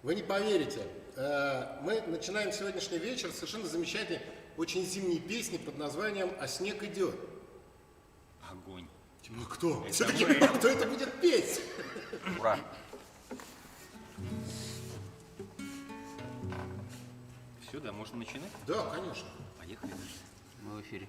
Вы не поверите, мы начинаем сегодняшний вечер с совершенно замечательной, очень зимней песни под названием «А снег идет». Огонь. Ну кто? Это Все-таки мы. кто это будет петь? Ура! Все, да, можно начинать? Да, конечно. Поехали. Мы в эфире.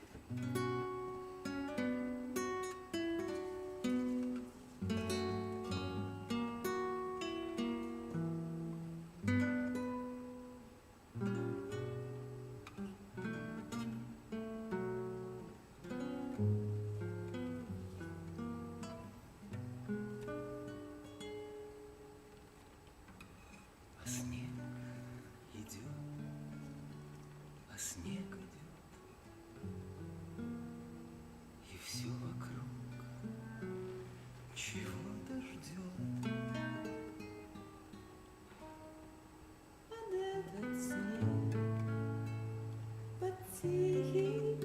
А снег идет, и все вокруг чего-то ждет. Под этот снег, под тихий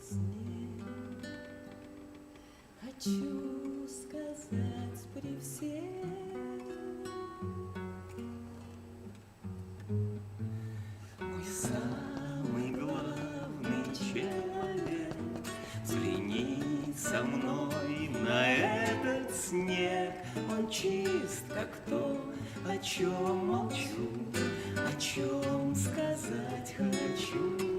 снег, хочу сказать при всех. Мой самый главный человек, взгляни со мной на этот снег. Он чист, как то, о чем молчу, о чем сказать хочу.